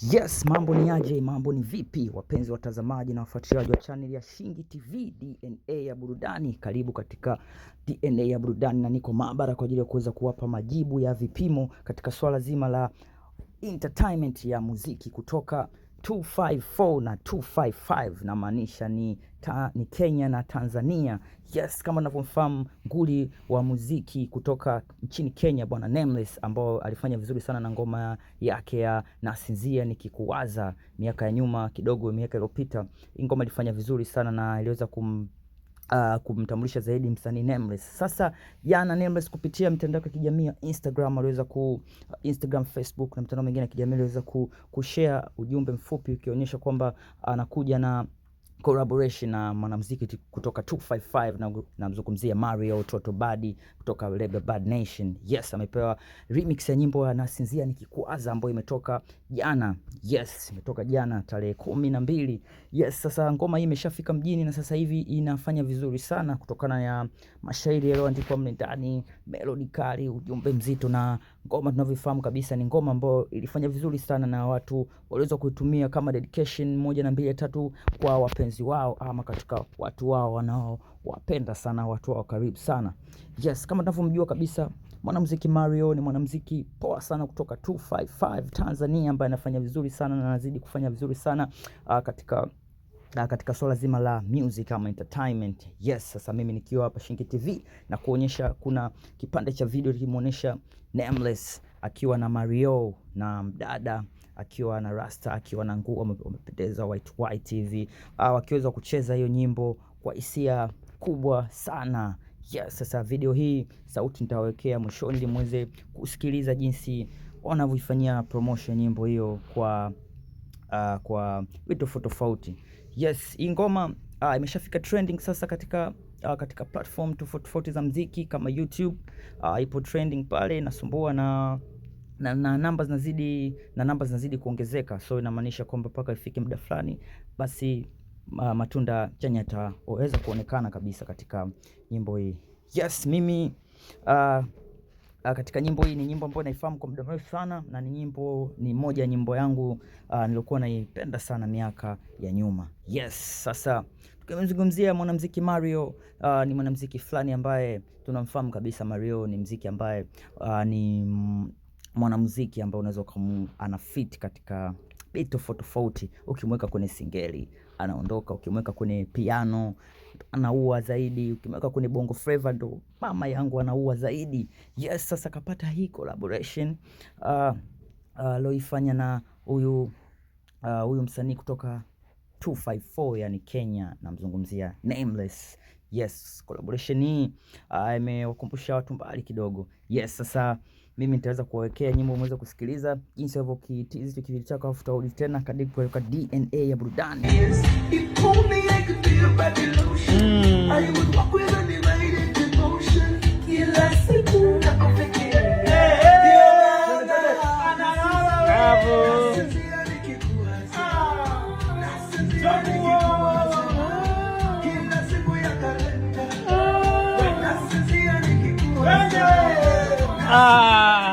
Yes, mambo ni aje, mambo ni vipi, wapenzi watazamaji na wafuatiliaji wa channel ya Shingi TV DNA ya burudani. Karibu katika DNA ya burudani, na niko maabara kwa ajili ya kuweza kuwapa majibu ya vipimo katika swala zima la entertainment ya muziki kutoka 254 na 255, na maanisha ni Kenya na Tanzania. Yes, kama unavyomfahamu nguli wa muziki kutoka nchini Kenya bwana Nameless, ambao alifanya vizuri sana na ngoma yake ya Nasinzia Nikikuwaza miaka ya nyuma kidogo, miaka iliyopita. Ngoma ilifanya vizuri sana na iliweza kumtambulisha zaidi msanii Nameless. Sasa jana Nameless kupitia mitandao ya kijamii ya Instagram aliweza Instagram, Facebook na mitandao mingine ya kijamii aliweza kushare ujumbe mfupi ukionyesha kwamba anakuja na collaboration na mwanamuziki kutoka 255, na mzungumzia Mario Toto Badi kutoka label Bad Nation. Yes, amepewa remix ya nyimbo ya Nasinzia Nikikuwaza ambayo imetoka jana. Yes, imetoka jana tarehe 12. Yes, sasa ngoma hii imeshafika mjini na sasa hivi inafanya vizuri sana kutokana na mashairi yaliyoandikwa mle ndani, melody kali, ujumbe mzito, na ngoma tunavyofahamu kabisa ni ngoma ambayo ilifanya vizuri sana na watu waliweza kuitumia kama dedication 1 2 3 kwa wapenzi wao ama katika watu wao wanaowapenda sana, watu wao karibu sana. Yes, kama tunavyomjua kabisa mwanamuziki Mario ni mwanamuziki poa sana kutoka 255 Tanzania, ambaye anafanya vizuri sana na anazidi kufanya vizuri sana katika swala zima la music kama entertainment. Yes, sasa mimi nikiwa hapa Shingi TV na kuonyesha kuna kipande cha video kimuonesha Nameless akiwa na Mario na mdada akiwa na rasta, akiwa na nguo wamependeza white hivi, wakiweza kucheza hiyo nyimbo kwa hisia kubwa sana. Yes, sasa video hii sauti nitawekea mwishoni ili muweze kusikiliza jinsi wanavyoifanyia promotion nyimbo hiyo kwa vitu tofauti. Yes, hii ngoma imeshafika trending sasa katika platform tofauti za muziki kama YouTube. Ipo trending pale, inasumbua na namba zinazidi kuongezeka, so inamaanisha kwamba mpaka ifike muda fulani basi matunda chanya yataweza kuonekana kabisa katika nyimbo hii. Yes, mimi katika nyimbo hii ni nyimbo ambayo naifahamu kwa muda mrefu sana, na ni moja ya nyimbo yangu nilikuwa naipenda sana miaka ya nyuma. Yes, sasa tukimzungumzia mwanamuziki Mario, ni mwanamuziki fulani ambaye tunamfahamu kabisa. Mario ni muziki ambaye ni mwanamuziki ambaye unaweza ana fit katika beat tofauti. Ukimweka kwenye singeli anaondoka, ukimweka kwenye piano anaua zaidi, ukimweka kwenye bongo flava ndo mama yangu anaua zaidi. Yes, sasa kapata hii collaboration aloifanya na huyu msanii kutoka 254 yani Kenya, namzungumzia Nameless. Yes, collaboration hii imewakumbusha watu mbali kidogo. Yes, sasa mimi nitaweza kuwekea nyimbo muweze kusikiliza jinsi walivyokitizi tukivili chako, afu tutarudi tena kadiri kwa DNA ya burudani. Yes, Ah